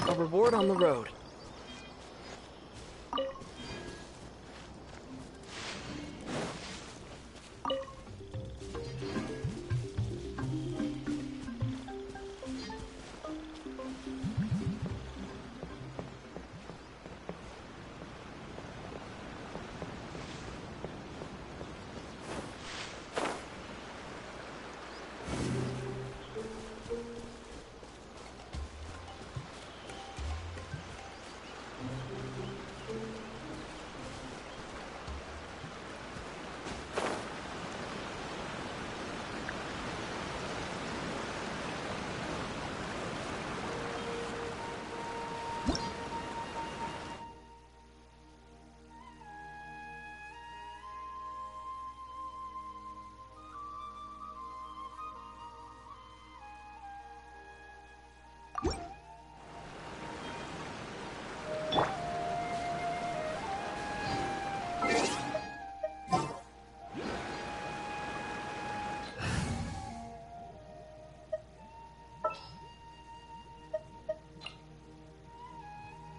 A reward on the road.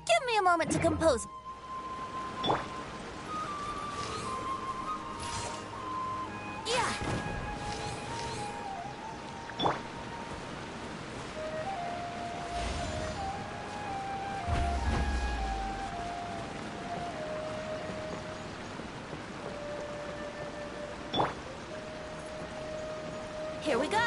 Give me a moment to compose. Yeah. Here we go.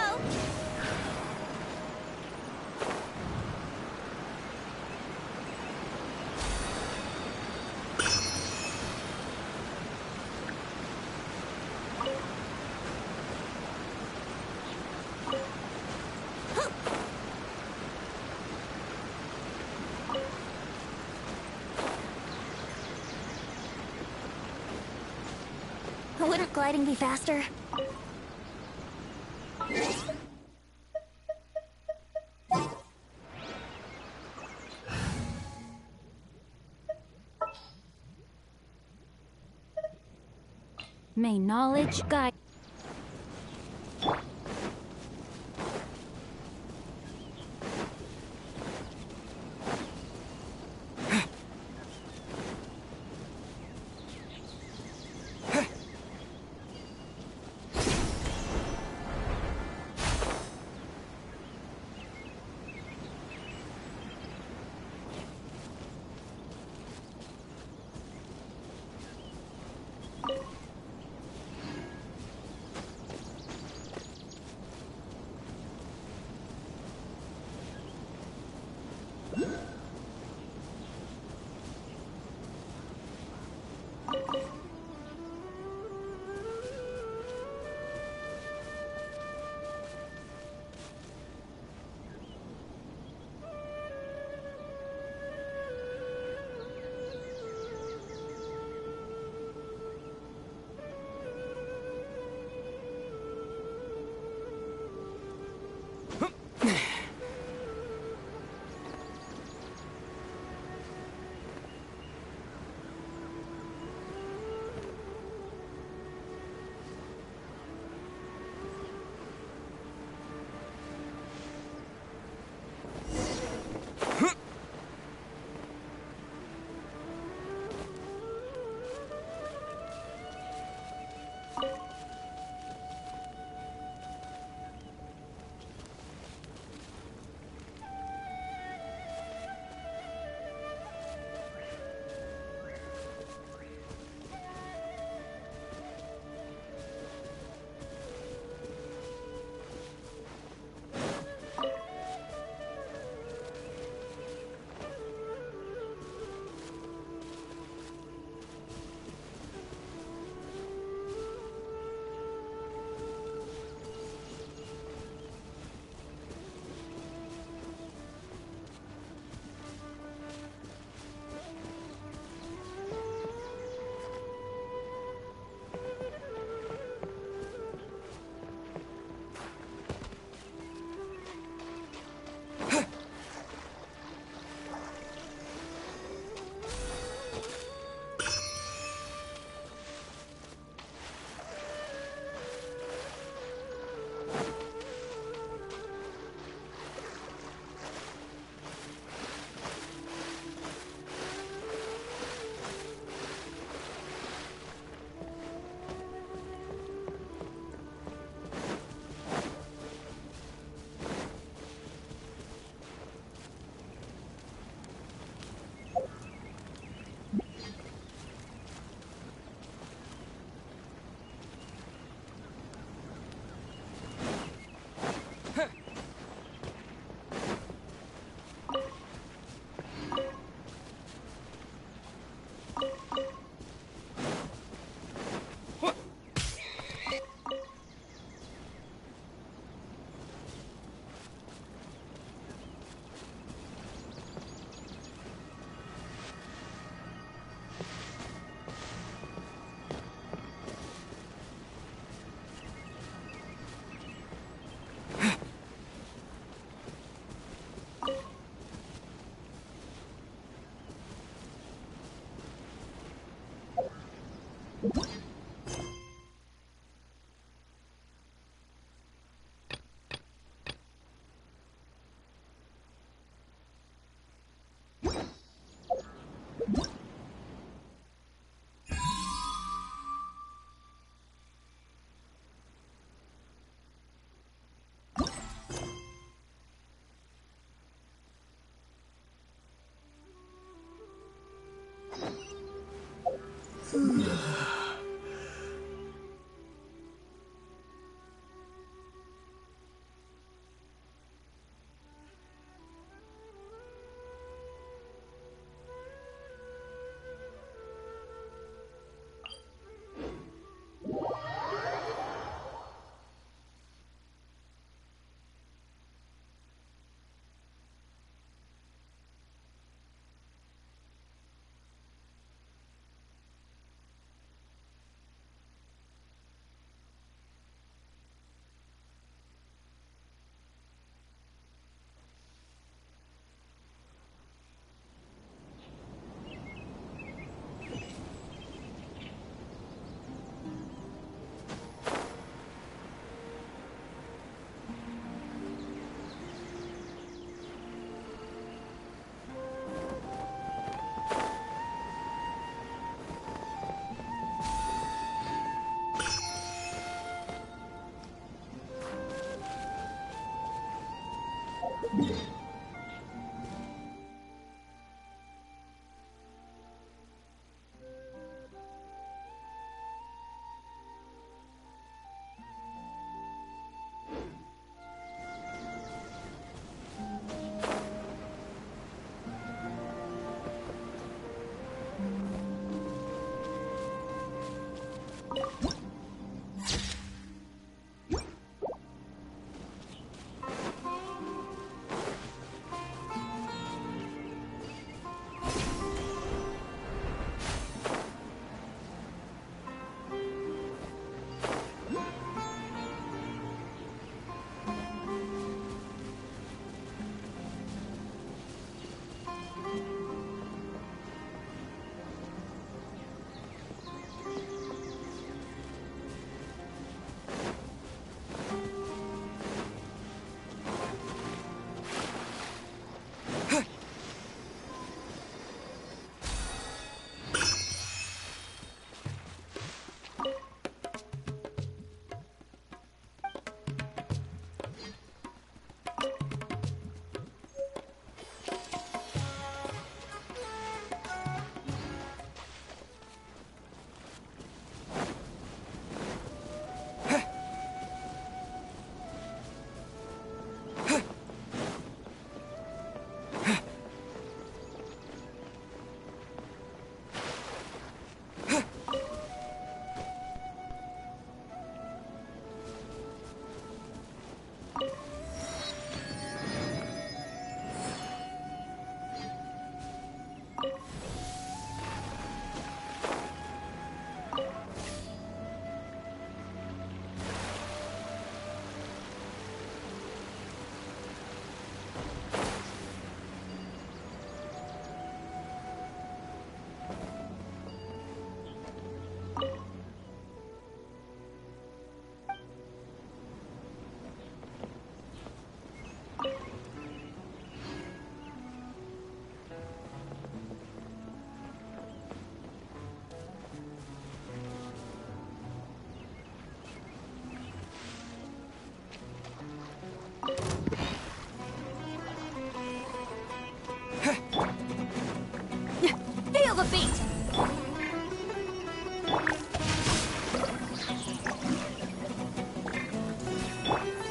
Wouldn't gliding be faster? May knowledge guide.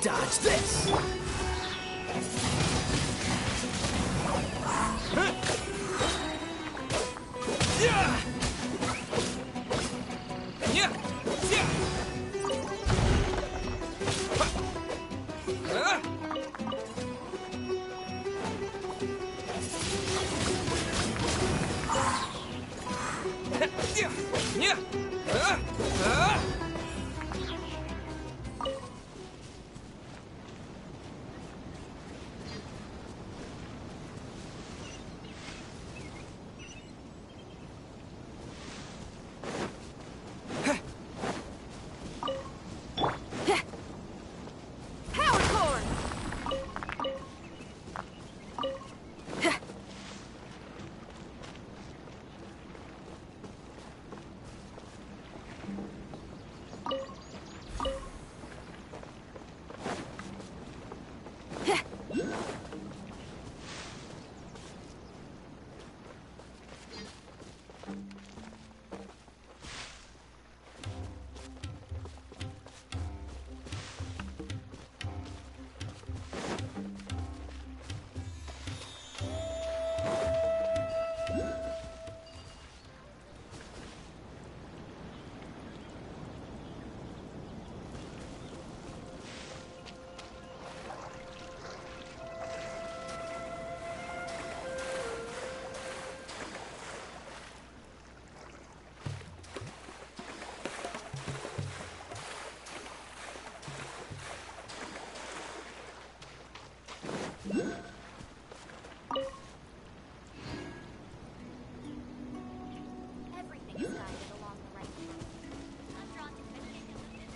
Dodge this! Yeah! Yeah! Yeah! Yeah! Everything is guided along the right path. I'm drawn to continuing with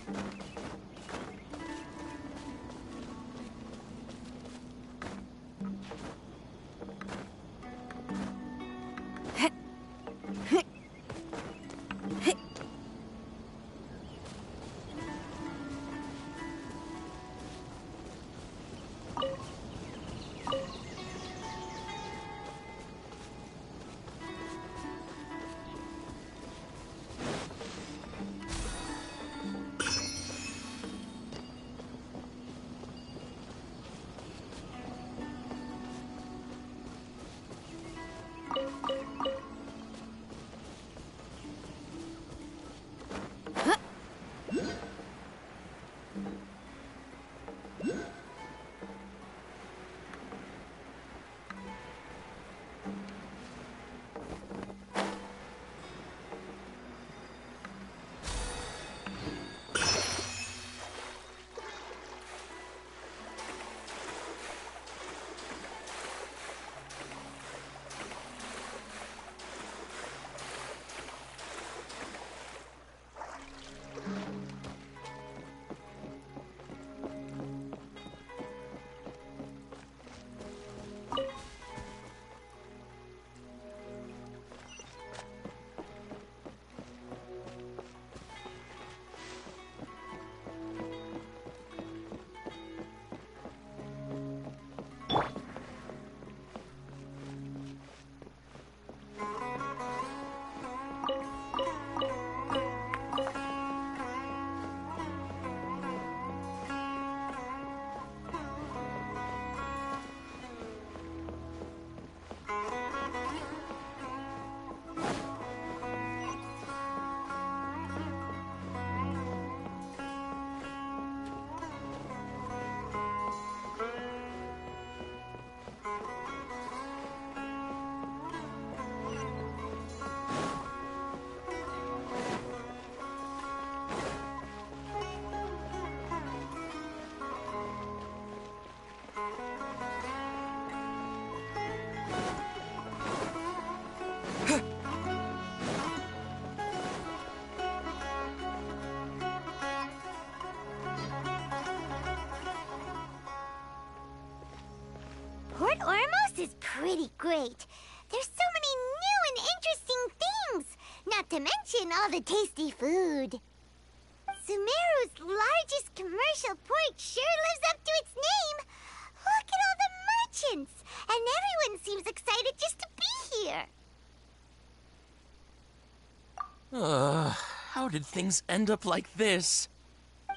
Port Ormos is pretty great. There's so many new and interesting things, not to mention all the tasty food. Sumeru's largest commercial port sure lives up to its name. Look at all the merchants, and everyone seems excited just to be here. How did things end up like this?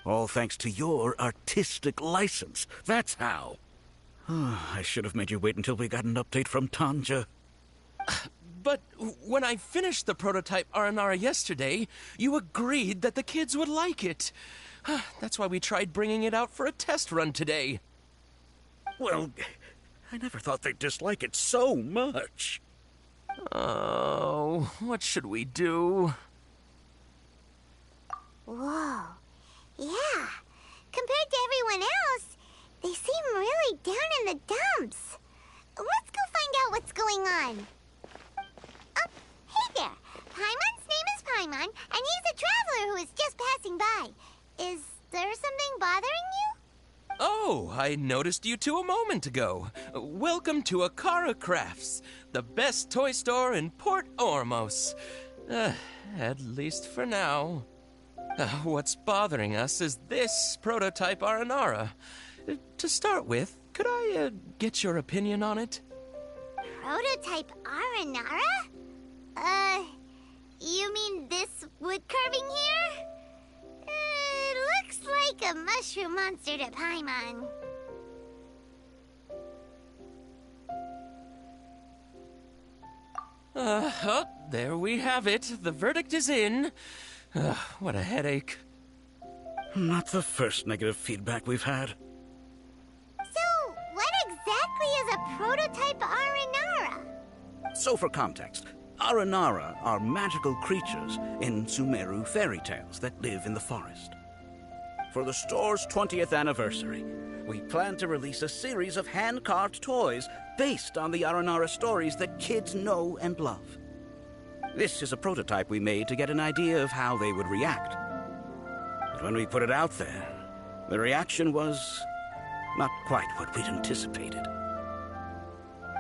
All thanks to your artistic license. That's how. I should have made you wait until we got an update from Tanja. But when I finished the prototype Aranara yesterday, you agreed that the kids would like it. That's why we tried bringing it out for a test run today. Well, I never thought they'd dislike it so much. Oh, what should we do? Whoa. Yeah. Compared to everyone else, they seem really down in the dumps. Let's go find out what's going on. Oh, hey there. Paimon's name is Paimon, and he's a traveler who is just passing by. Is there something bothering you? Oh, I noticed you two a moment ago. Welcome to Akara Crafts, the best toy store in Port Ormos. At least for now. What's bothering us is this prototype Aranara. To start with, could I get your opinion on it? Prototype Aranara? You mean this wood carving here? It looks like a mushroom monster to Paimon. Oh, there we have it. The verdict is in. What a headache. Not the first negative feedback we've had. So, what exactly is a prototype Aranara? So for context, Aranara are magical creatures in Sumeru fairy tales that live in the forest. For the store's 20th anniversary, we plan to release a series of hand-carved toys based on the Aranara stories that kids know and love. This is a prototype we made to get an idea of how they would react. But when we put it out there, the reaction was not quite what we'd anticipated.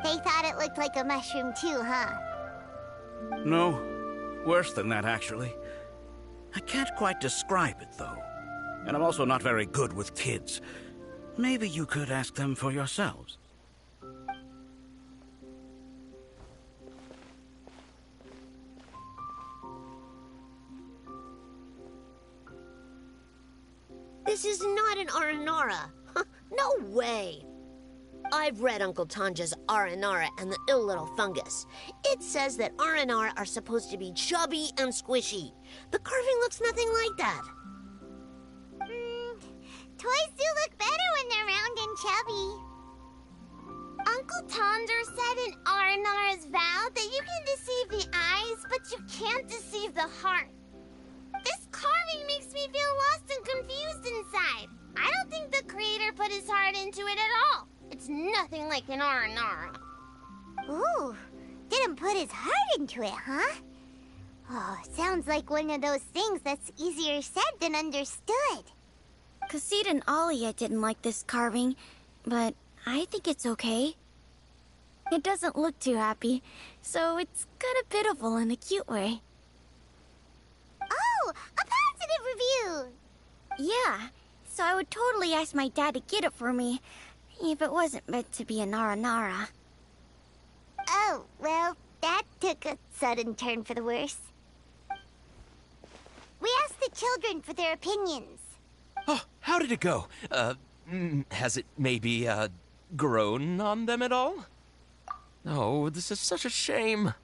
They thought it looked like a mushroom too, huh? No, worse than that, actually. I can't quite describe it, though. And I'm also not very good with kids. Maybe you could ask them for yourselves. This is not an Aranara. No way. I've read Uncle Tanja's Aranara and the Ill Little Fungus. It says that Aranara are supposed to be chubby and squishy. The carving looks nothing like that. Toys do look better when they're round and chubby. Uncle Tonder said in Aranara's vow that you can deceive the eyes, but you can't deceive the heart. This carving makes me feel lost and confused inside. I don't think the creator put his heart into it at all. It's nothing like an Aranara. Ooh, didn't put his heart into it, huh? Oh, sounds like one of those things that's easier said than understood. Cassid and Alia didn't like this carving, but I think it's okay. It doesn't look too happy, so it's kind of pitiful in a cute way. Oh, a positive review! Yeah, so I would totally ask my dad to get it for me, if it wasn't meant to be a Nara. Oh, well, that took a sudden turn for the worse. We asked the children for their opinions. Oh, how did it go? Has it maybe, grown on them at all? Oh, this is such a shame.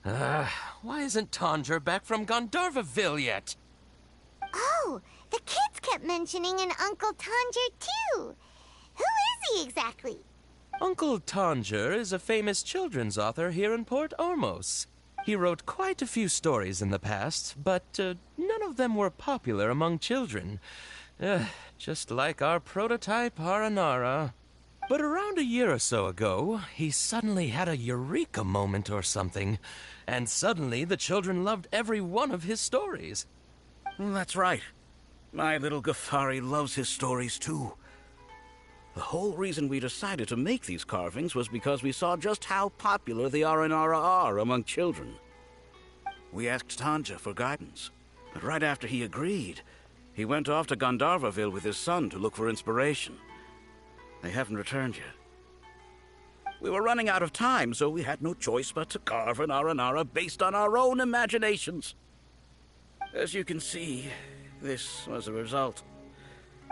Why isn't Tanja back from Gandharvaville yet? Oh, the kids kept mentioning an Uncle Tanger, too. Who is he exactly? Uncle Tanger is a famous children's author here in Port Ormos. He wrote quite a few stories in the past, but none of them were popular among children. Just like our prototype Aranara. But around a year or so ago, he suddenly had a eureka moment or something, and suddenly the children loved every one of his stories. That's right. My little Ghaffari loves his stories, too. The whole reason we decided to make these carvings was because we saw just how popular the Aranara are among children. We asked Tanja for guidance, but right after he agreed, he went off to Gandharvaville with his son to look for inspiration. They haven't returned yet. We were running out of time, so we had no choice but to carve an Aranara based on our own imaginations. As you can see, this was the result.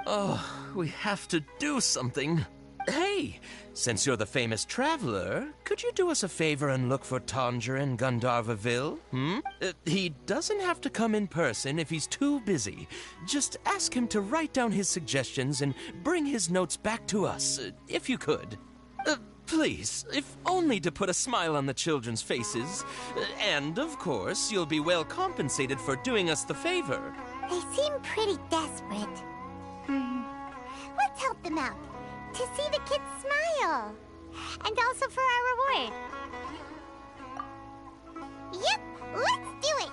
Oh, we have to do something. Hey, since you're the famous traveler, could you do us a favor and look for Tanger in Gandharvaville? He doesn't have to come in person if he's too busy. Just ask him to write down his suggestions and bring his notes back to us, if you could. Please, if only to put a smile on the children's faces. And, of course, you'll be well compensated for doing us the favor. They seem pretty desperate. Let's help them out. To see the kids smile. And also for our reward. Yep, let's do it!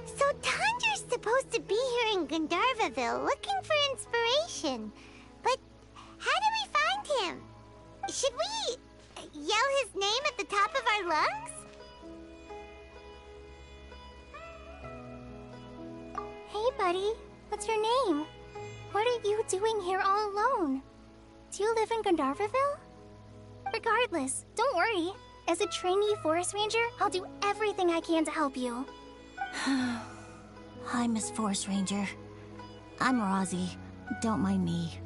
So Tanger's supposed to be here in Gandharvaville looking for inspiration. But how do we find him? Should we yell his name at the top of our lungs? Hey, buddy. What's your name? What are you doing here all alone? Do you live in Gandharvaville? Regardless, don't worry. As a trainee forest ranger, I'll do everything I can to help you. Hi, Miss Forest Ranger. I'm Rosie. Don't mind me.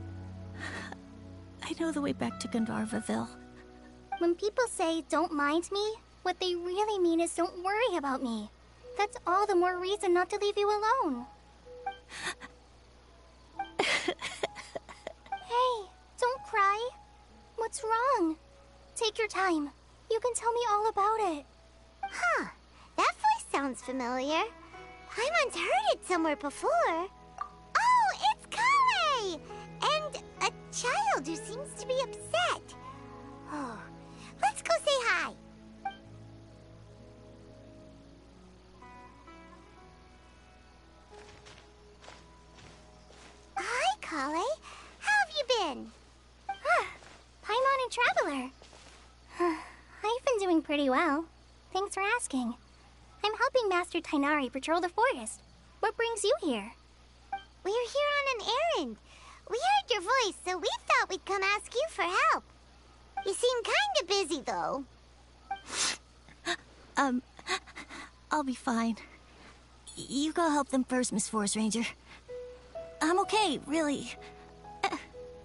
I know the way back to Gandharvaville. When people say, don't mind me, what they really mean is don't worry about me. That's all the more reason not to leave you alone. Hey, don't cry. What's wrong? Take your time. You can tell me all about it. Huh, that voice sounds familiar. I once heard it somewhere before. Oh, it's Kale! And a child who seems to be upset. Oh, let's go say hi. Hi, Kale. How have you been? Paimon and Traveler. I've been doing pretty well. Thanks for asking. I'm helping Master Tainari patrol the forest. What brings you here? We're here on an errand. We heard your voice, so we thought we'd come ask you for help. You seem kinda busy, though. I'll be fine. You go help them first, Miss Forest Ranger. I'm okay, really.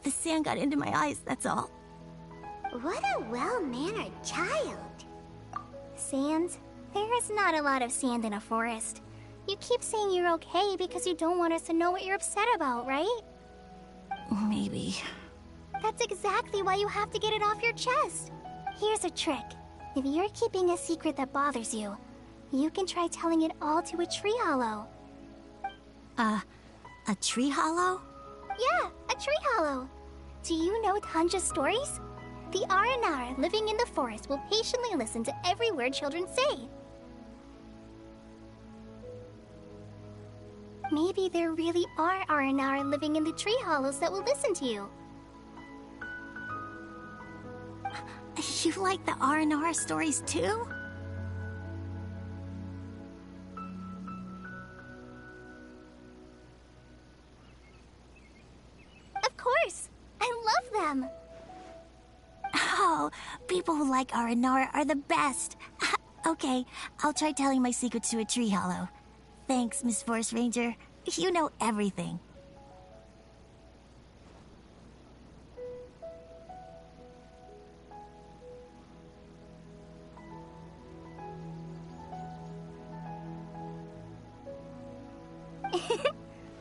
The sand got into my eyes, that's all. What a well-mannered child. Sand? There is not a lot of sand in a forest. You keep saying you're okay because you don't want us to know what you're upset about, right? Maybe. That's exactly why you have to get it off your chest. Here's a trick. If you're keeping a secret that bothers you, you can try telling it all to a tree hollow. A tree hollow? Yeah, a tree hollow. Do you know Tanja's stories? The Aranara living in the forest will patiently listen to every word children say. Maybe there really are Aranara living in the tree hollows that will listen to you. You like the R&R stories too? Of course! I love them! Oh, people who like R&R are the best. Okay, I'll try telling my secrets to a tree hollow. Thanks, Miss Forest Ranger. You know everything.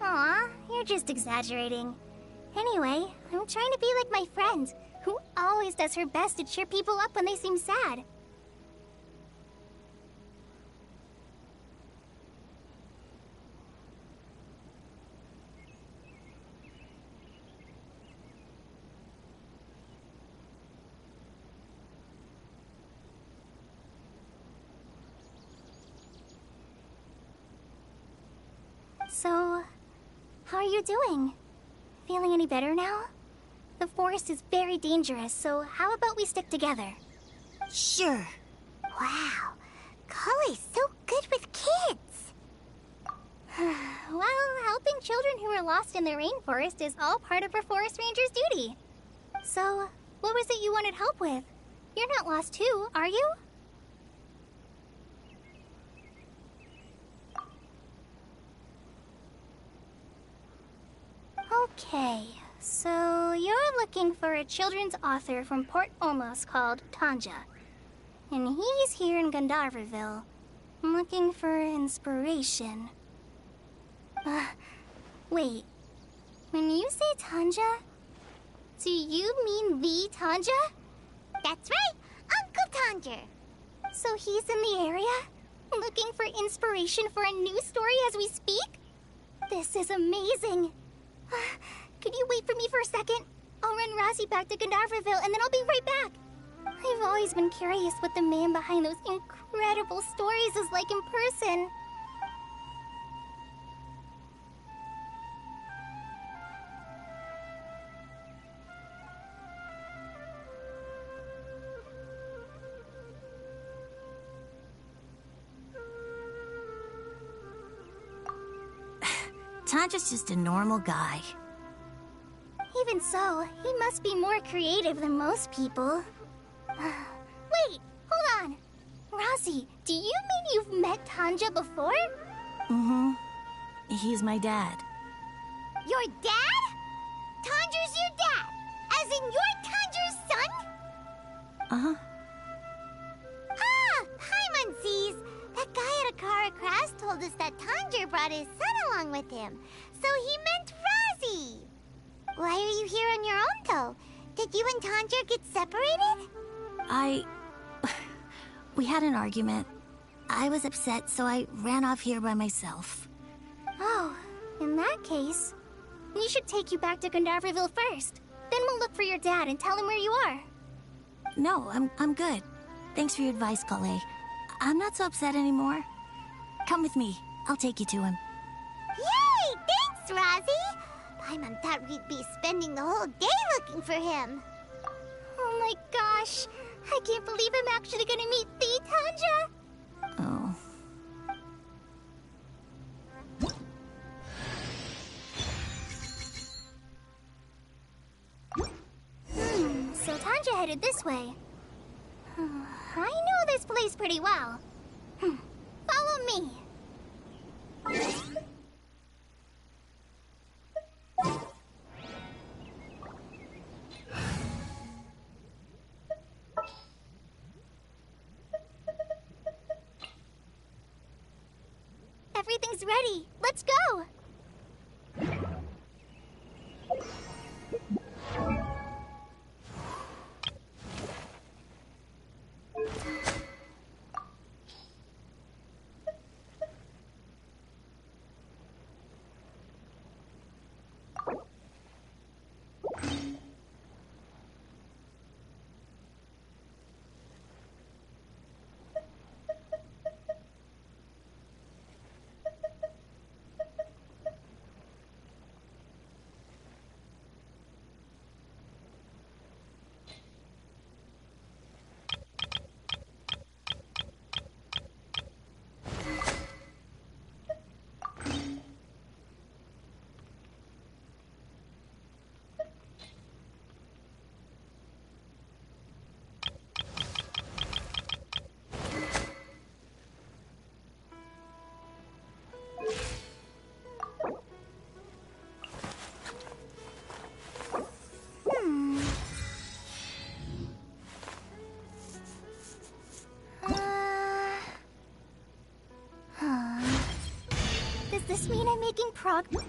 Aw, you're just exaggerating. Anyway, I'm trying to be like my friend, who always does her best to cheer people up when they seem sad. So, how are you doing? Feeling any better now? The forest is very dangerous, so how about we stick together? Sure. Wow, Kale's so good with kids. Well, helping children who are lost in the rainforest is all part of a forest ranger's duty. So, what was it you wanted help with? You're not lost too, are you? Okay, so you're looking for a children's author from Port Olmos called Tanja. And he's here in Gandharvaville, looking for inspiration. Wait. When you say Tanja, do you mean the Tanja? That's right, Uncle Tanger. So he's in the area, looking for inspiration for a new story as we speak? This is amazing. Could you wait for me for a second? I'll run Razzie back to Gandharvaville and then I'll be right back. I've always been curious what the man behind those incredible stories is like in person. Tanja's just a normal guy. Even so, he must be more creative than most people. Wait, hold on. Razzie, do you mean you've met Tanja before? Mm-hmm. He's my dad. Your dad? Tanger's your dad? As in you're Tanger's son? Uh-huh. Ah, Paimonsees. That guy at a car crash told us that Tanger brought his son along with him. So he meant Razzie. Why are you here on your own, though? Did you and Tanger get separated? We had an argument. I was upset, so I ran off here by myself. Oh, in that case, we should take you back to Gandharvaville first. Then we'll look for your dad and tell him where you are. No, I'm good. Thanks for your advice, Kale. I'm not so upset anymore. Come with me. I'll take you to him. Yay! Thanks, Razzie! Paimon thought we'd be spending the whole day looking for him. Oh my gosh! I can't believe I'm actually gonna meet the Tanja! Oh. So Tanja headed this way. I know this place pretty well. Follow me. Everything's ready. Let's go. this mean I'm making progress?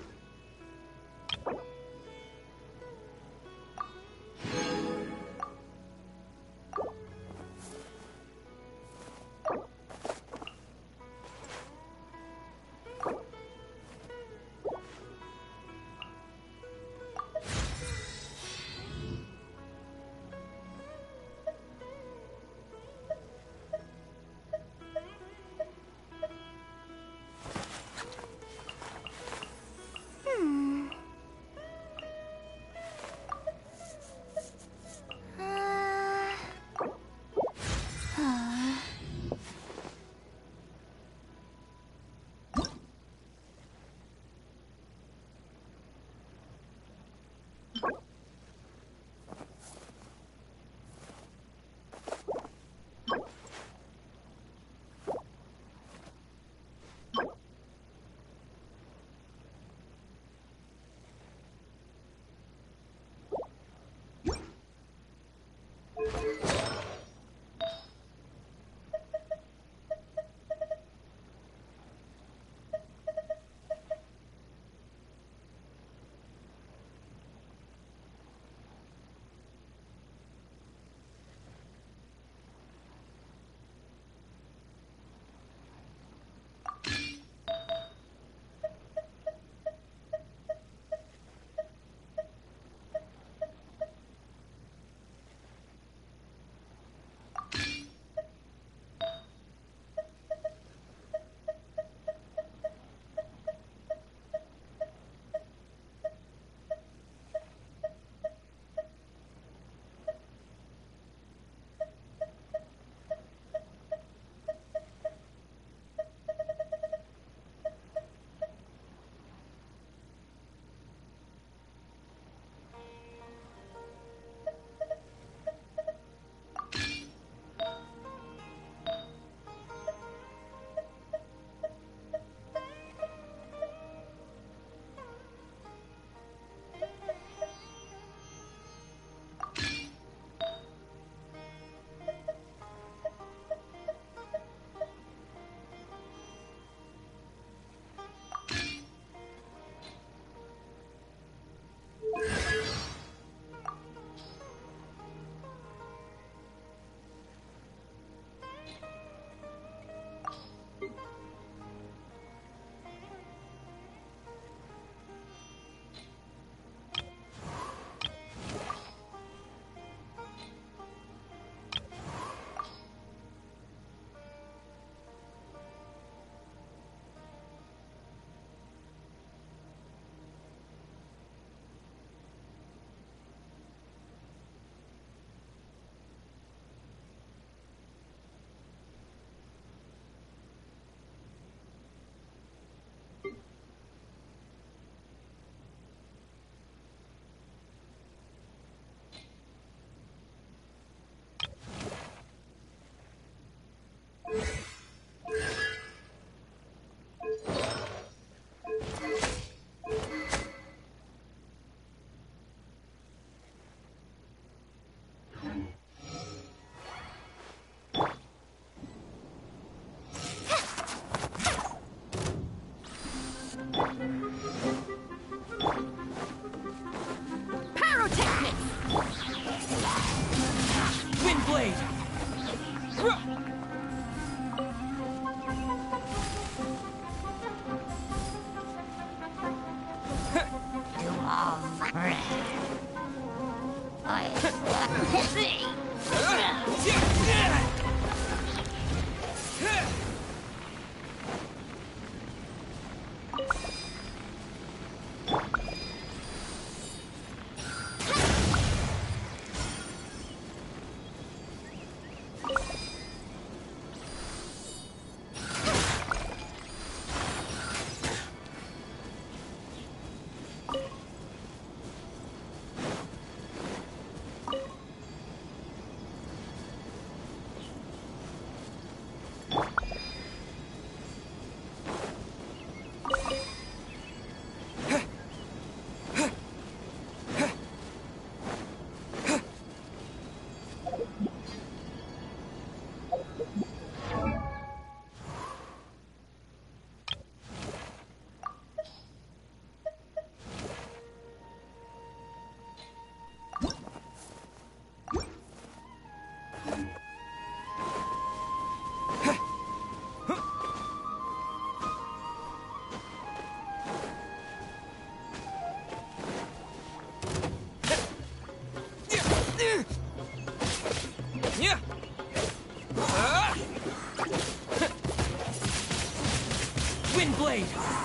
right!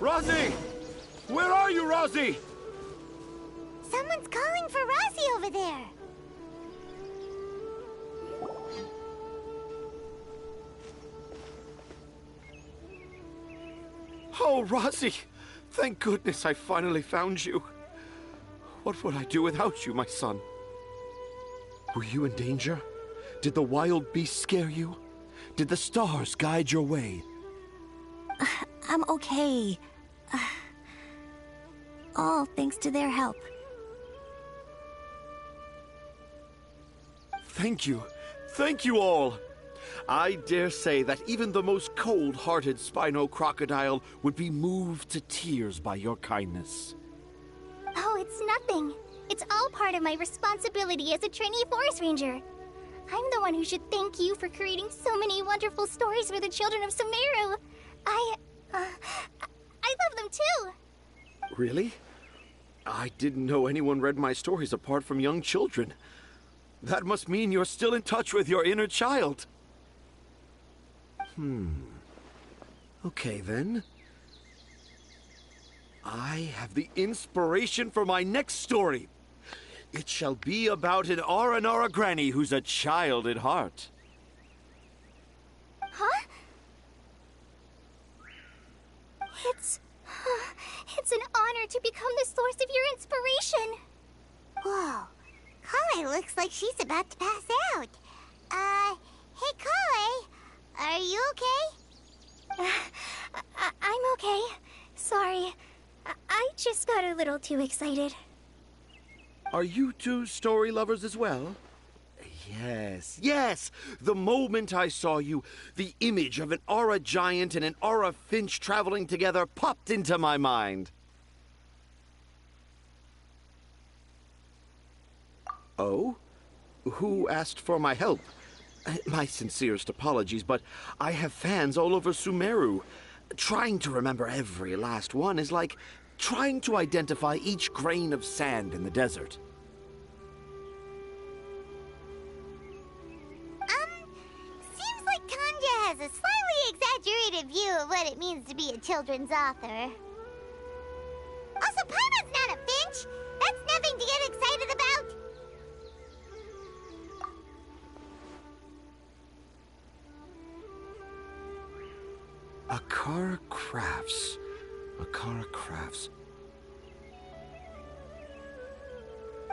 Rosie! Where are you, Rosie? Someone's calling for Rosie over there. Oh, Rosie! Thank goodness I finally found you. What would I do without you, my son? Were you in danger? Did the wild beasts scare you? Did the stars guide your way? I'm okay. All thanks to their help. Thank you. Thank you all. I dare say that even the most cold-hearted Spino crocodile would be moved to tears by your kindness. Oh, it's nothing. It's all part of my responsibility as a trainee forest ranger. I'm the one who should thank you for creating so many wonderful stories for the children of Sumeru. I love them too. Really? I didn't know anyone read my stories apart from young children. That must mean you're still in touch with your inner child. Okay, then. I have the inspiration for my next story. It shall be about an Aranara granny who's a child at heart. Huh? It's an honor to become the source of your inspiration. Whoa. Kale looks like she's about to pass out. Hey, Kale. Are you okay? I'm okay. Sorry. I just got a little too excited. Are you two story lovers as well? Yes, yes! The moment I saw you, the image of an aura giant and an aura finch traveling together popped into my mind. Oh? Who asked for my help? My sincerest apologies, but I have fans all over Sumeru. Trying to remember every last one is like trying to identify each grain of sand in the desert. Seems like Tanja has a slightly exaggerated view of what it means to be a children's author. Also, Paimon's not a finch. That's nothing to get excited about. Akara Crafts. Akara Crafts.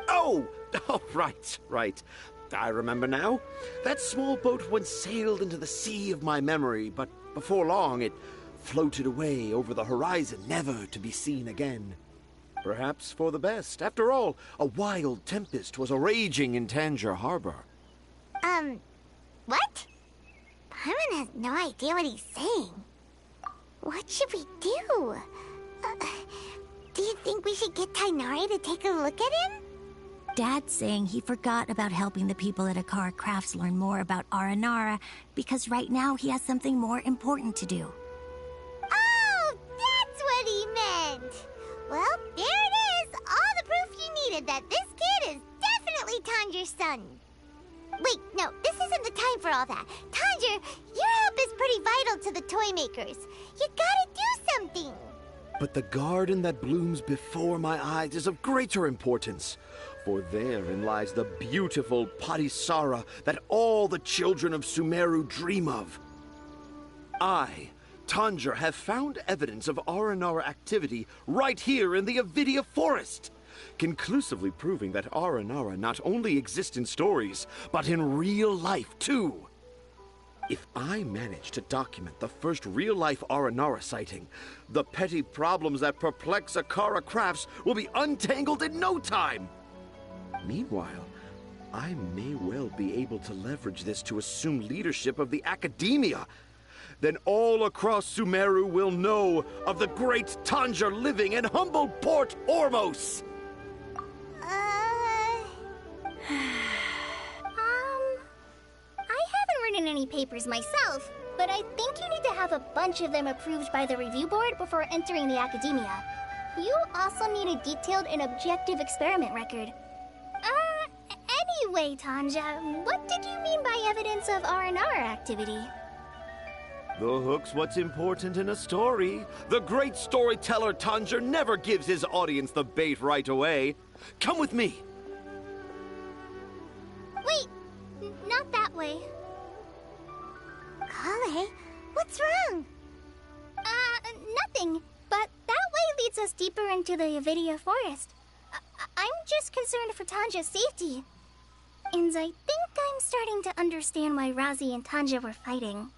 Oh! Oh, right. I remember now. That small boat once sailed into the sea of my memory, but before long it floated away over the horizon, never to be seen again. Perhaps for the best. After all, a wild tempest was a-raging in Tangier Harbor. What? Paimon has no idea what he's saying. What should we do? Do you think we should get Tainari to take a look at him? Dad's saying he forgot about helping the people at Akara Crafts learn more about Aranara because right now he has something more important to do. Oh, that's what he meant! Well, there it is! All the proof you needed that this kid is definitely Tanger's son. Wait, no, this isn't the time for all that. Tanger, your help is pretty vital to the toy makers. You gotta do something! But the garden that blooms before my eyes is of greater importance. For therein lies the beautiful Patisara that all the children of Sumeru dream of. I, Tanger, have found evidence of Aranara activity right here in the Avidia Forest, conclusively proving that Aranara not only exists in stories, but in real life too. If I manage to document the first real-life Aranara sighting, the petty problems that perplex Akara Crafts will be untangled in no time. Meanwhile, I may well be able to leverage this to assume leadership of the academia. Then all across Sumeru will know of the great Tanger living in humble Port Ormos. I haven't written any papers myself, but I think you need to have a bunch of them approved by the review board before entering the academia. You also need a detailed and objective experiment record. Anyway, Tanja, what did you mean by evidence of Aranara activity? The hook's what's important in a story. The great storyteller Tanger never gives his audience the bait right away. Come with me. Wait, not that way. Kale, what's wrong? Nothing. But that way leads us deeper into the Avidia Forest. I'm just concerned for Tanja's safety. And I think I'm starting to understand why Razi and Tanja were fighting.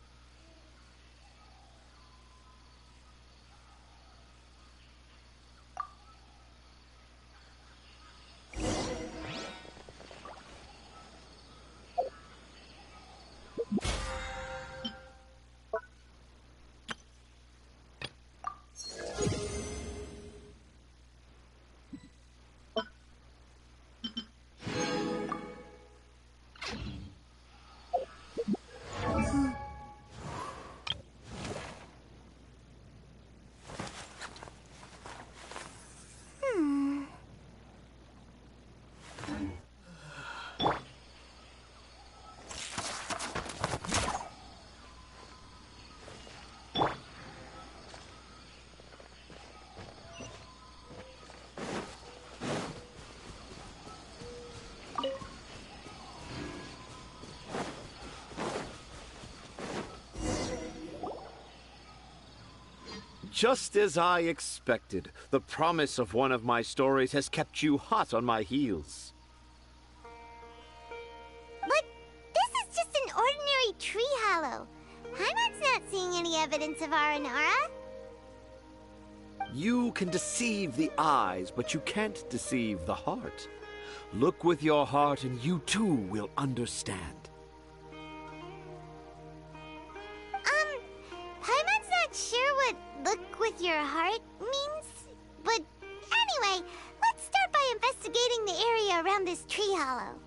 Just as I expected, the promise of one of my stories has kept you hot on my heels. But this is just an ordinary tree hollow. Paimon's not seeing any evidence of Aranara. You can deceive the eyes, but you can't deceive the heart. Look with your heart and you too will understand. Paimon's not sure what look with your heart means. But anyway, let's start by investigating the area around this tree hollow.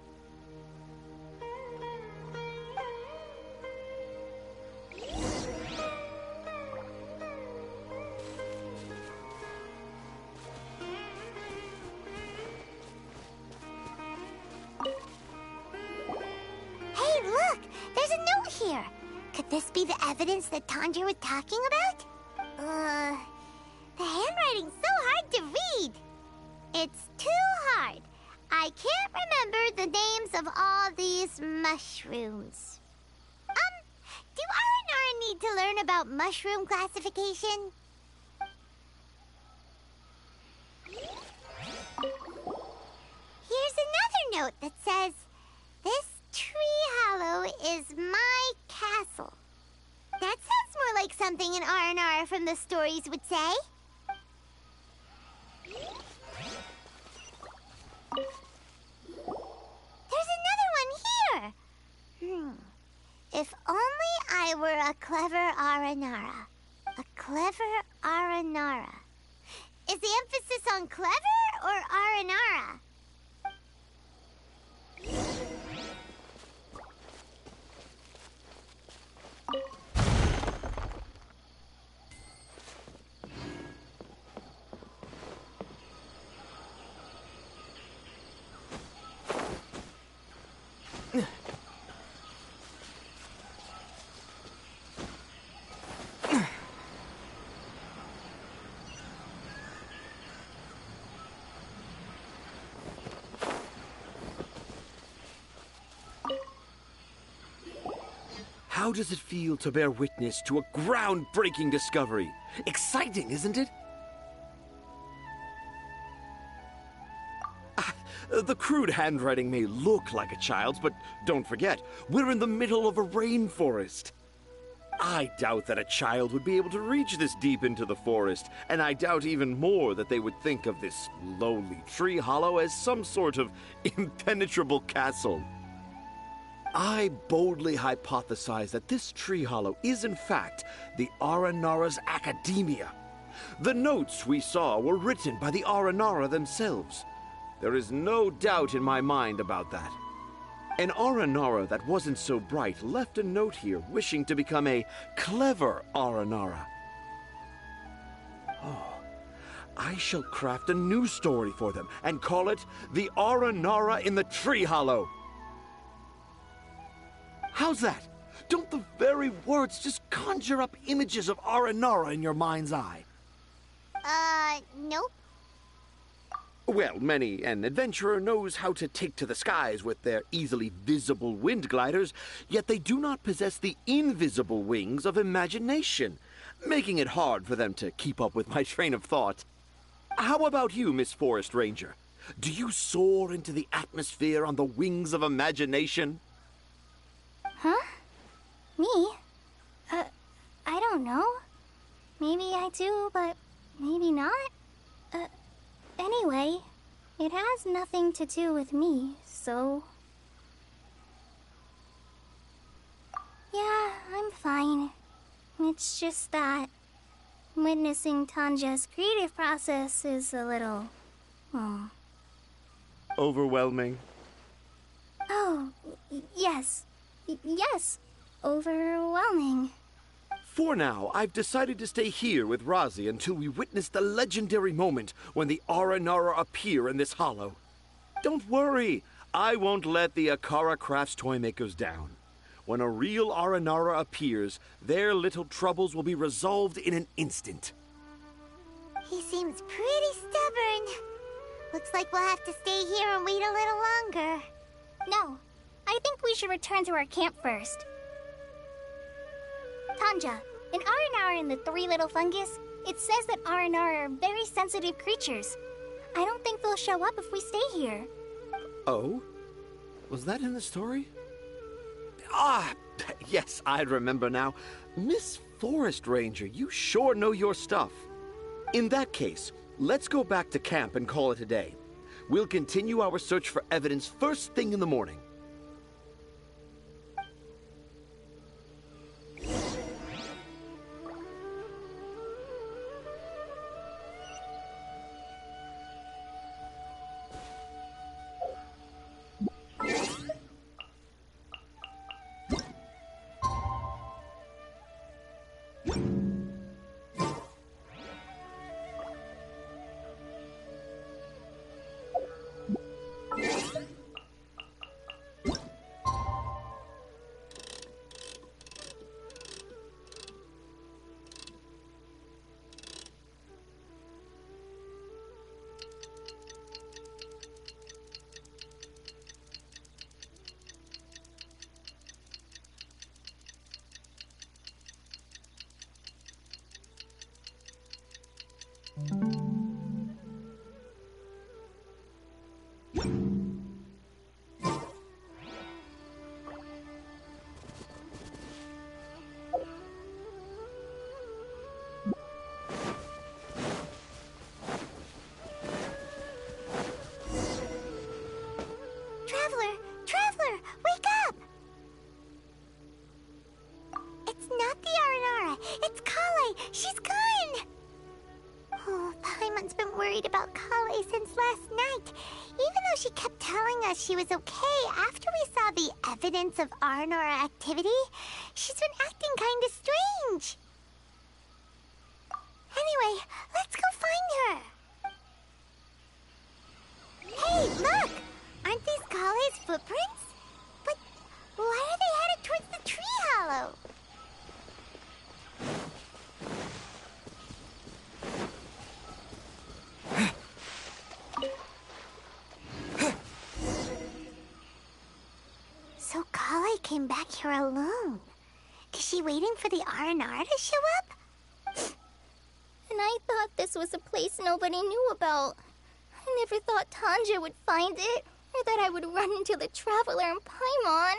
Hey, look! There's a note here! Could this be the evidence that Tanger was talking about? The handwriting's so hard to read. It's too hard. I can't remember the names of all these mushrooms. Do Aranara need to learn about mushroom classification? note that says, "This tree hollow is my castle." That sounds more like something an R&R from the stories would say. There's another one here. If only I were a clever Aranara. A clever Aranara. Is the emphasis on clever or Aranara? How does it feel to bear witness to a groundbreaking discovery? Exciting, isn't it? The crude handwriting may look like a child's, but don't forget, we're in the middle of a rainforest. I doubt that a child would be able to reach this deep into the forest, and I doubt even more that they would think of this lowly tree hollow as some sort of impenetrable castle. I boldly hypothesize that this tree hollow is in fact the Aranara's academia. The notes we saw were written by the Aranara themselves. There is no doubt in my mind about that. An Aranara that wasn't so bright left a note here wishing to become a clever Aranara. Oh, I shall craft a new story for them and call it The Aranara in the Tree Hollow. How's that? Don't the very words just conjure up images of Aranara in your mind's eye? Nope. Well, many an adventurer knows how to take to the skies with their easily visible wind gliders, yet they do not possess the invisible wings of imagination, making it hard for them to keep up with my train of thought. How about you, Miss Forest Ranger? Do you soar into the atmosphere on the wings of imagination? Huh? Me? I don't know. Maybe I do, but maybe not. Anyway, it has nothing to do with me, so... Yeah, I'm fine. It's just that witnessing Tanja's creative process is a little... Overwhelming. Oh, yes. Yes, overwhelming. For now, I've decided to stay here with Razi until we witness the legendary moment when the Aranara appear in this hollow. Don't worry, I won't let the Akara Crafts toymakers down. When a real Aranara appears, their little troubles will be resolved in an instant. He seems pretty stubborn. Looks like we'll have to stay here and wait a little longer. No, I think we should return to our camp first. Tanja, in Aranara and the Three Little Fungus, it says that Aranara are very sensitive creatures. I don't think they'll show up if we stay here. Oh? Was that in the story? Ah, yes, I remember now. Miss Forest Ranger, you sure know your stuff. In that case, let's go back to camp and call it a day. We'll continue our search for evidence first thing in the morning. She's gone! Oh, Paimon's been worried about Kale since last night. Even though she kept telling us she was okay after we saw the evidence of Aranora activity, she's been acting kinda strange. Anyway, let's go find her. Hey, look! Aren't these Kale's footprints? But why are they headed towards the tree hollow? So Kale came back here alone. Is she waiting for the Aranara to show up? And I thought this was a place nobody knew about. I never thought Tanja would find it, or that I would run into the Traveler and Paimon.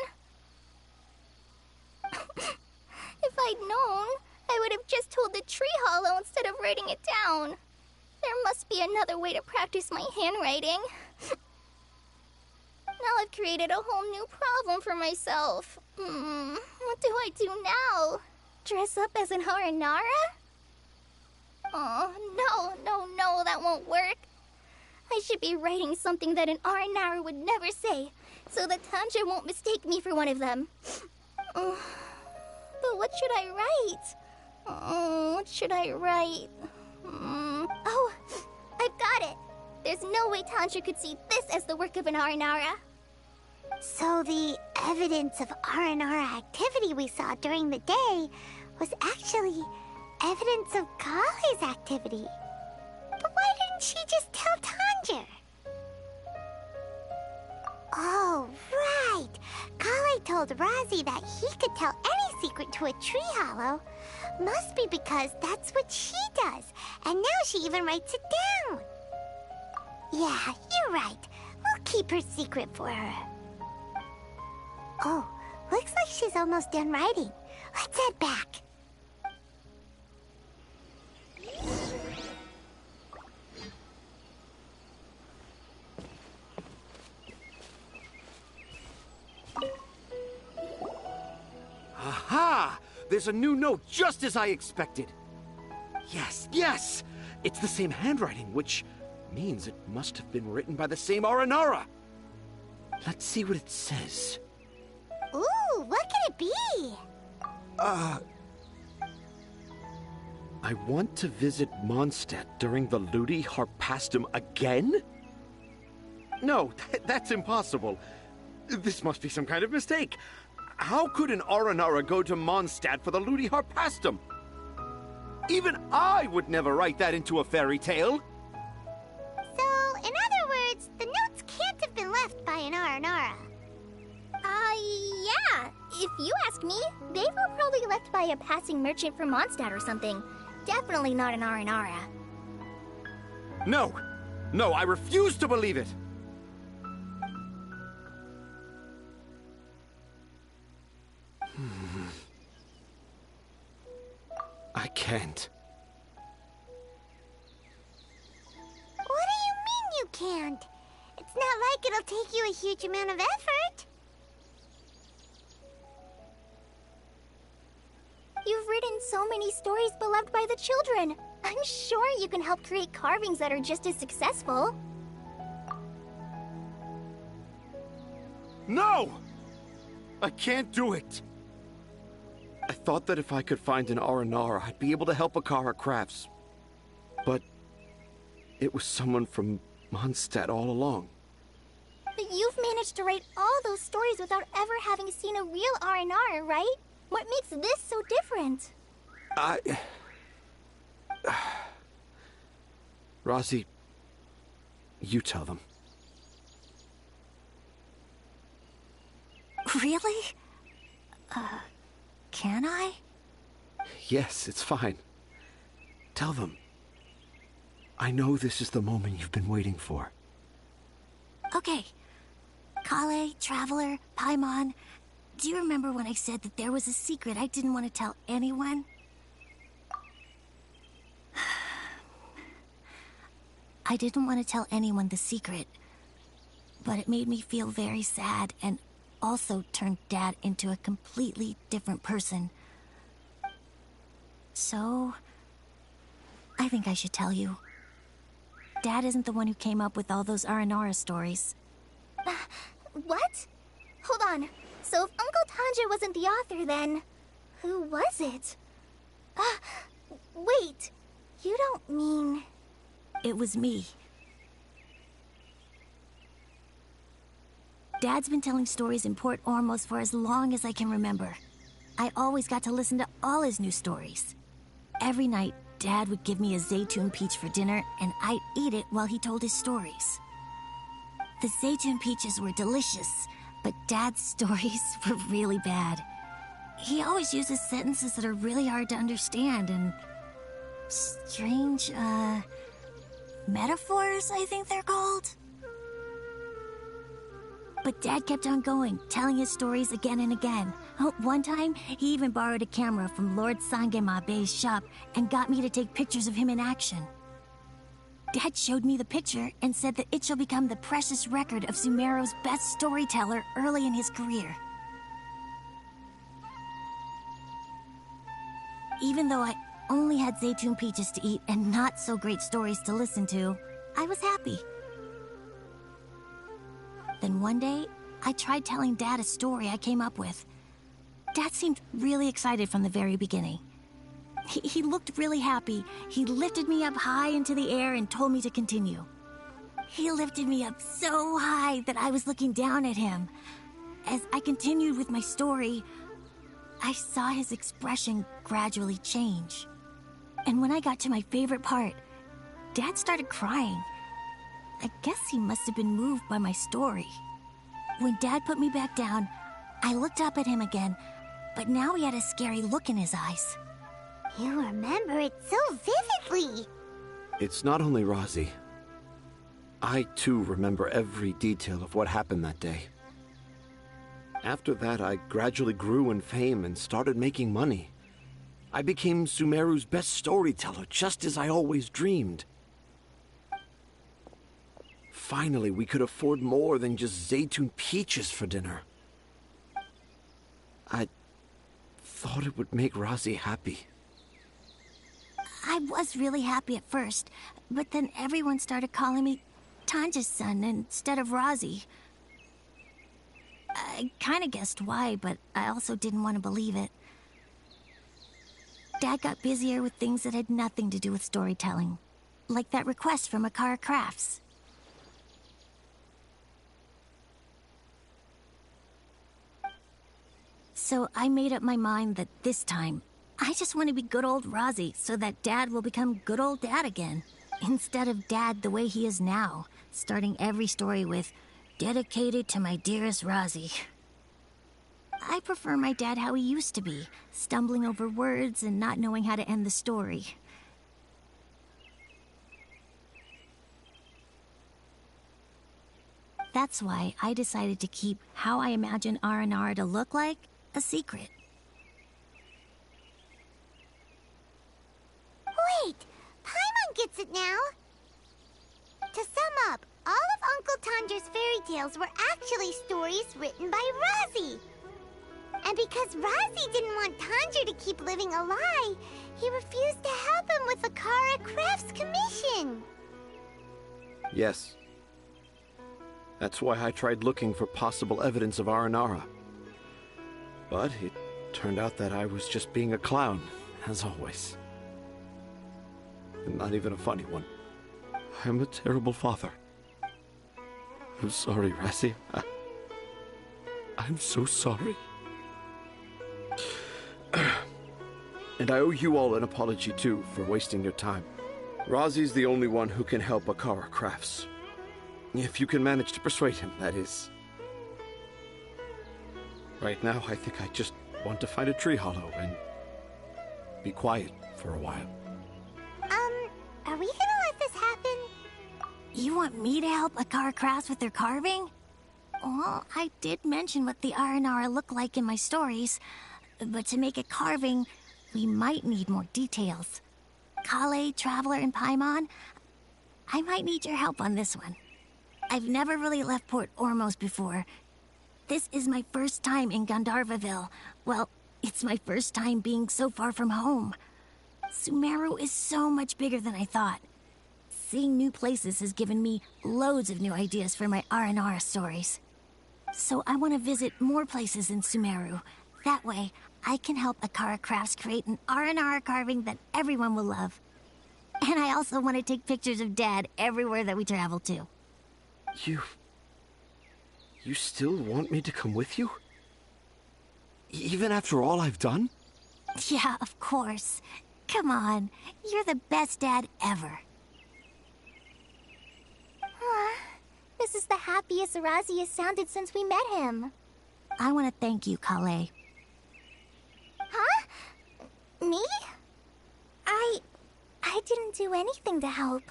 If I'd known, I would have just told the tree hollow instead of writing it down. There must be another way to practice my handwriting. Now I've created a whole new problem for myself. What do I do now? Dress up as an Aranara? Oh, no, that won't work. I should be writing something that an Aranara would never say, so that Tanja won't mistake me for one of them. But what should I write? What should I write? Oh, I've got it! There's no way Tanja could see this as the work of an Aranara. So the evidence of Aranara activity we saw during the day was actually evidence of Kale's activity. But why didn't she just tell Tanja? Oh, right. Kale told Razi that he could tell any secret to a tree hollow. Must be because that's what she does. And now she even writes it down. Yeah, you're right. We'll keep her secret for her. Oh, looks like she's almost done writing. Let's head back. Aha! There's a new note just as I expected. Yes, yes! It's the same handwriting, which means it must have been written by the same Aranara. Let's see what it says. Ooh, what could it be? I want to visit Mondstadt during the Ludi Harpastum again? No, that's impossible. This must be some kind of mistake. How could an Aranara go to Mondstadt for the Ludi Harpastum? Even I would never write that into a fairy tale. So, in other words, the notes can't have been left by an Aranara. Yeah. If you ask me, they were probably left by a passing merchant from Mondstadt or something. Definitely not an Aranara. No, I refuse to believe it. I can't. What do you mean you can't? It's not like it'll take you a huge amount of effort. You've written so many stories beloved by the children. I'm sure you can help create carvings that are just as successful. No! I can't do it. I thought that if I could find an Aranara, I'd be able to help Akara Crafts. But it was someone from Mondstadt all along. But you've managed to write all those stories without ever having seen a real Aranara, right? What makes this so different? Razi, you tell them. Really? Can I? Yes, it's fine. Tell them. I know this is the moment you've been waiting for. Okay. Kale, Traveler, Paimon, do you remember when I said that there was a secret I didn't want to tell anyone? I didn't want to tell anyone the secret, but it made me feel very sad and also turned Dad into a completely different person. So, I think I should tell you. Dad isn't the one who came up with all those Aranara stories. What? Hold on. So if Uncle Tanja wasn't the author, then who was it? Wait. You don't mean... It was me. Dad's been telling stories in Port Ormos for as long as I can remember. I always got to listen to all his new stories. Every night, Dad would give me a Zaytun peach for dinner, and I'd eat it while he told his stories. The Zaytun peaches were delicious, but Dad's stories were really bad. He always uses sentences that are really hard to understand and strange, metaphors, I think they're called. But Dad kept on going, telling his stories again and again. One time, he even borrowed a camera from Lord Sangemabe's shop and got me to take pictures of him in action. Dad showed me the picture and said that it shall become the precious record of Sumeru's best storyteller early in his career. Even though I only had Zaytun peaches to eat and not so great stories to listen to, I was happy. Then one day, I tried telling Dad a story I came up with. Dad seemed really excited from the very beginning. He looked really happy. He lifted me up high into the air and told me to continue. He lifted me up so high that I was looking down at him. As I continued with my story, I saw his expression gradually change. And when I got to my favorite part, Dad started crying. I guess he must have been moved by my story. When Dad put me back down, I looked up at him again, but now he had a scary look in his eyes. You remember it so vividly. It's not only Razi. I, too, remember every detail of what happened that day. After that, I gradually grew in fame and started making money. I became Sumeru's best storyteller, just as I always dreamed. Finally, we could afford more than just Zaytun peaches for dinner. I thought it would make Razi happy. I was really happy at first, but then everyone started calling me Tanja's son instead of Razi. I kinda guessed why, but I also didn't want to believe it. Dad got busier with things that had nothing to do with storytelling, like that request from Akara Crafts. So I made up my mind that this time, I just want to be good old Razi so that Dad will become good old Dad again. Instead of Dad the way he is now, starting every story with, "Dedicated to my dearest Razi." I prefer my dad how he used to be, stumbling over words and not knowing how to end the story. That's why I decided to keep how I imagine Aranara to look like a secret. Wait, Paimon gets it now. To sum up, all of Uncle Tanja's fairy tales were actually stories written by Razi. And because Razi didn't want Tanja to keep living a lie, he refused to help him with the Akara Crafts commission. Yes. That's why I tried looking for possible evidence of Aranara. But it turned out that I was just being a clown, as always. And not even a funny one. I'm a terrible father. I'm sorry, Razi. I'm so sorry. And I owe you all an apology, too, for wasting your time. Razi's the only one who can help Akara Crafts. If you can manage to persuade him, that is. Right now, I think I just want to find a tree hollow and be quiet for a while. Are we gonna let this happen? You want me to help Akara Crafts with their carving? Well, I did mention what the Aranara look like in my stories, but to make a carving, we might need more details. Kale, Traveler, and Paimon, I might need your help on this one. I've never really left Port Ormos before. This is my first time in Gandharvaville. Well, it's my first time being so far from home. Sumeru is so much bigger than I thought. Seeing new places has given me loads of new ideas for my Aranara stories. So I want to visit more places in Sumeru. That way, I can help Akara Crafts create an Aranara carving that everyone will love. And I also want to take pictures of Dad everywhere that we travel to. You still want me to come with you? Even after all I've done? Yeah, of course. Come on, you're the best dad ever. This is the happiest Arazi has sounded since we met him. I want to thank you, Kale. Huh? Me? I didn't do anything to help.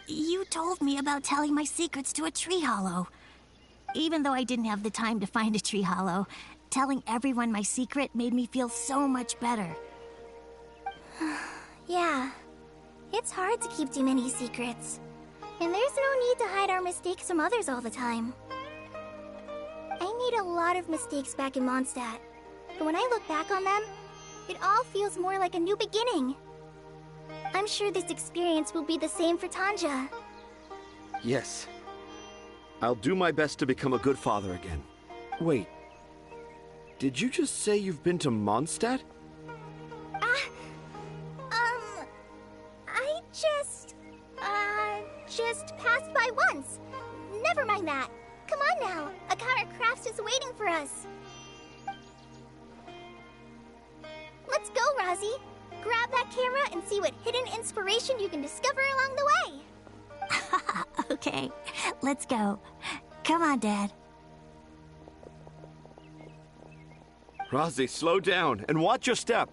You told me about telling my secrets to a tree hollow. Even though I didn't have the time to find a tree hollow, telling everyone my secret made me feel so much better. Yeah. It's hard to keep too many secrets. And there's no need to hide our mistakes from others all the time. I made a lot of mistakes back in Mondstadt. But when I look back on them, it all feels more like a new beginning. I'm sure this experience will be the same for Tanja. Yes. I'll do my best to become a good father again. Wait. Did you just say you've been to Mondstadt? I just passed by once. Never mind that. Come on now. Akara Crafts is waiting for us. Let's go, Razi. Grab that camera and see what hidden inspiration you can discover along the way. Okay, let's go. Come on, Dad. Razi, slow down and watch your step.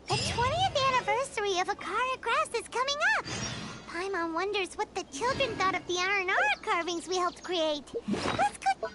The 20th anniversary of Akara Crafts is coming up! Paimon wonders what the children thought of the Aranara carvings we helped create. Let's go...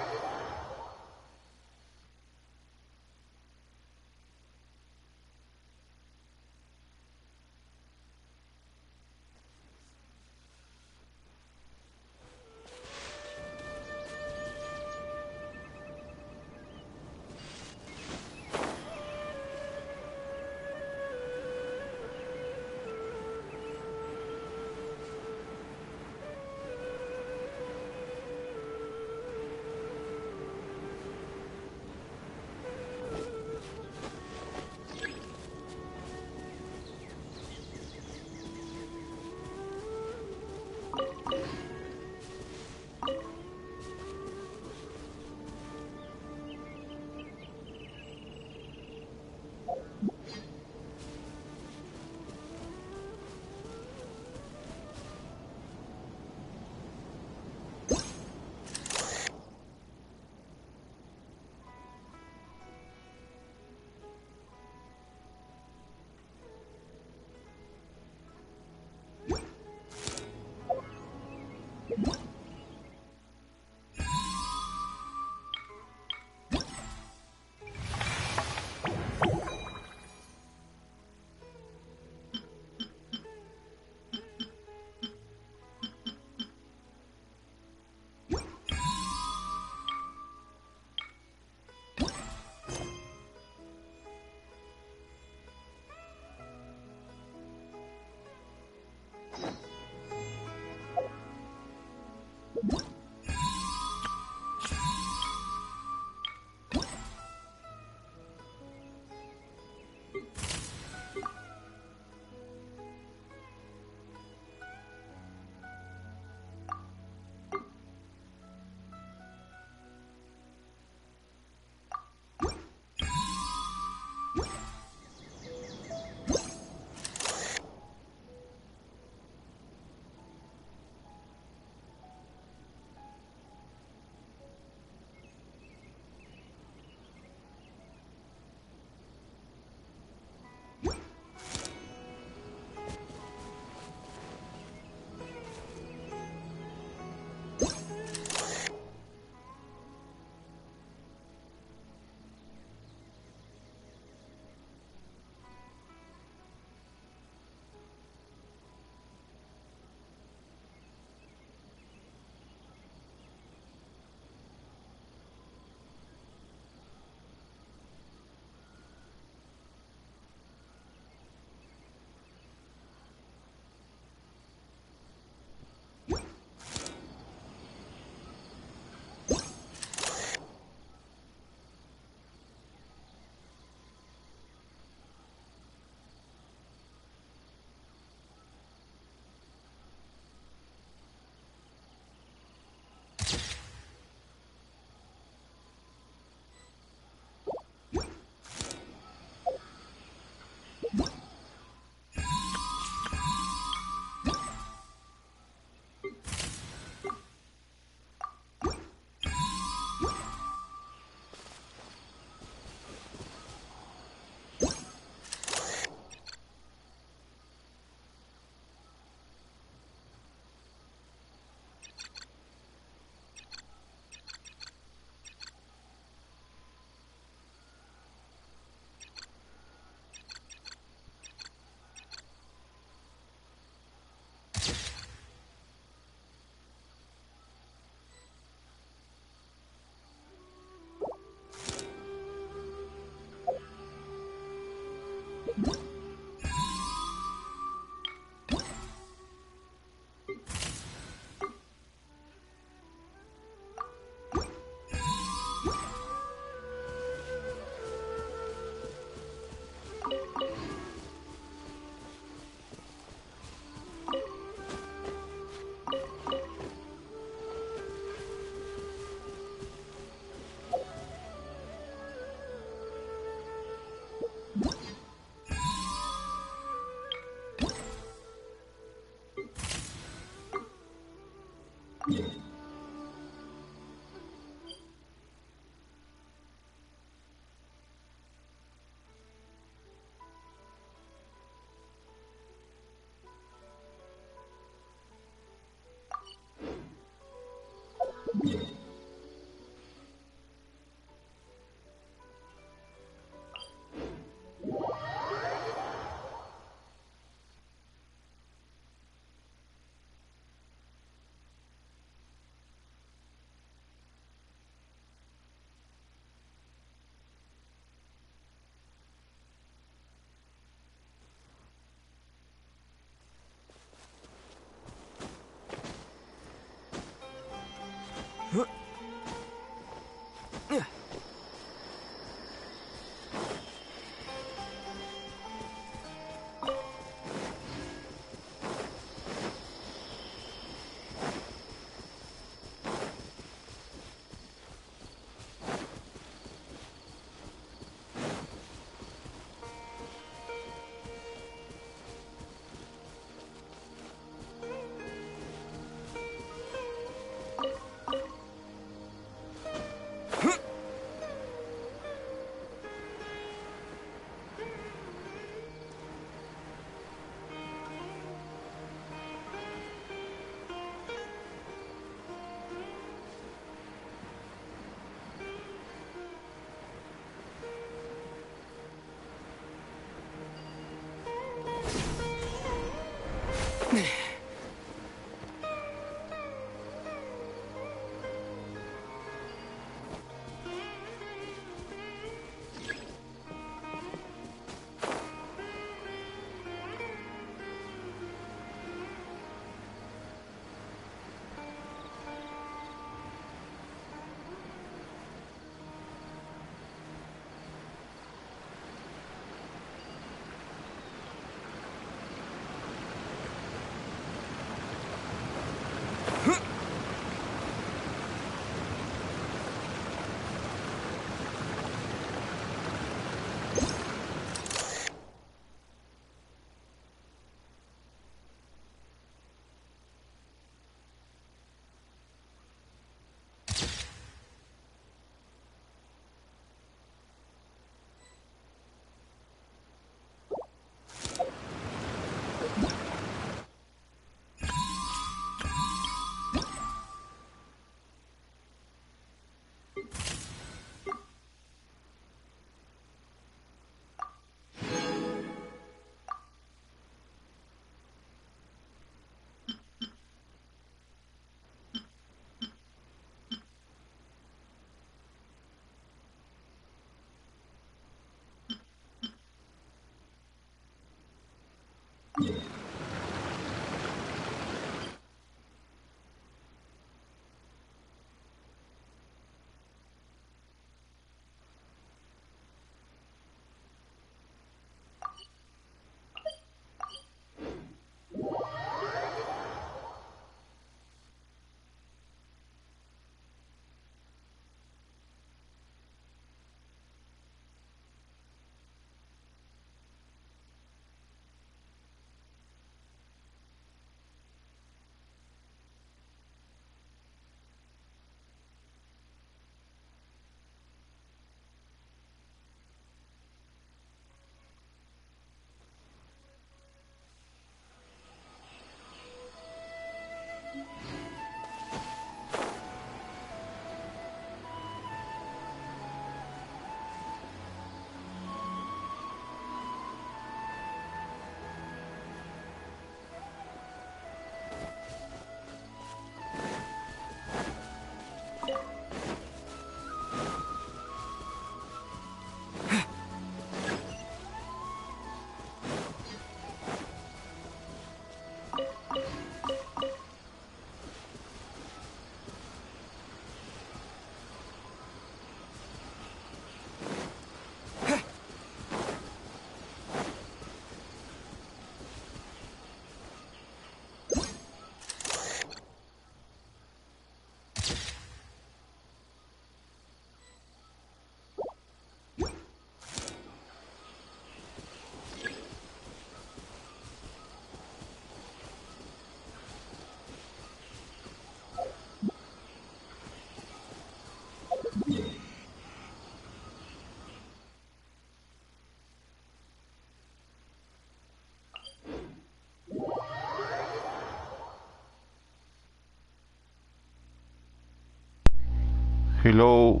Hello.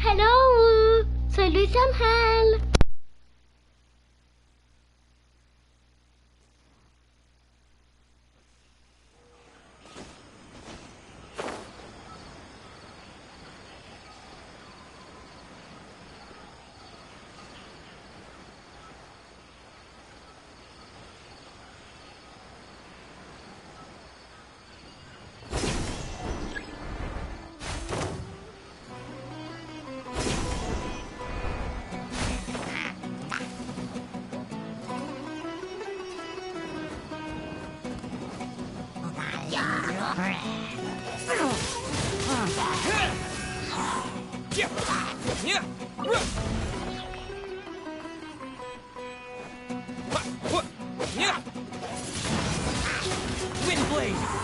Hello! Salut Samhel! Windblade!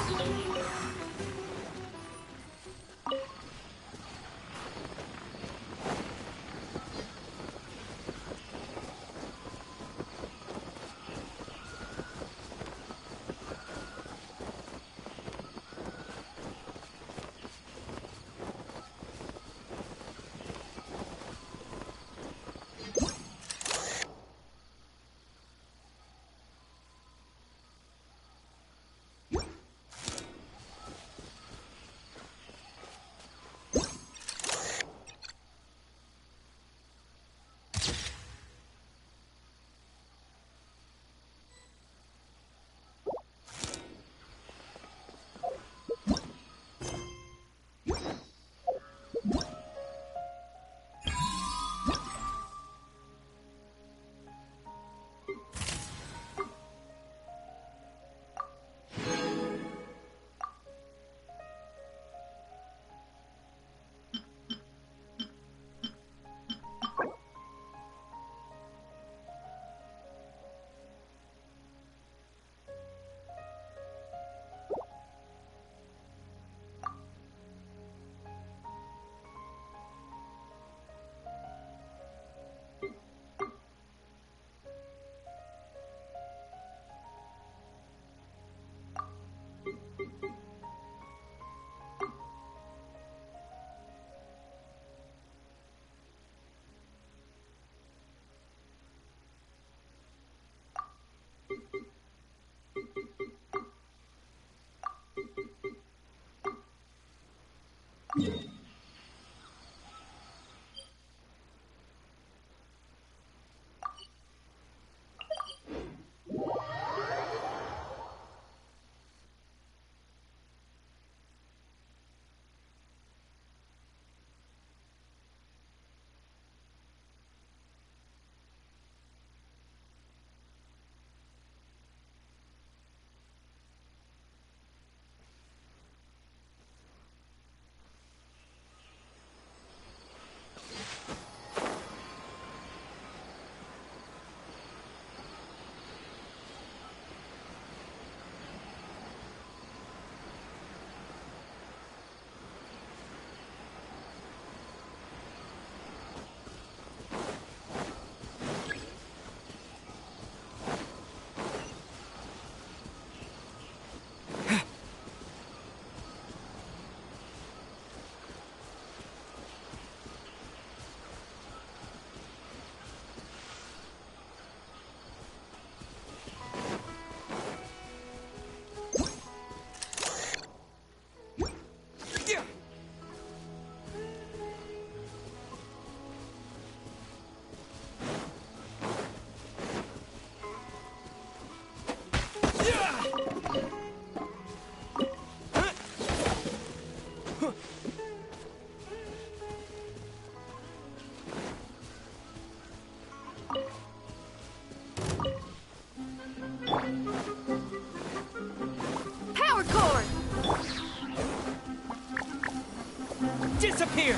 Disappear!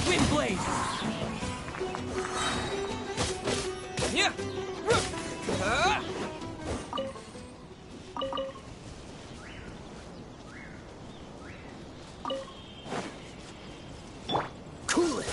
Windblade! Yeah! Cool it!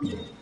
Yeah.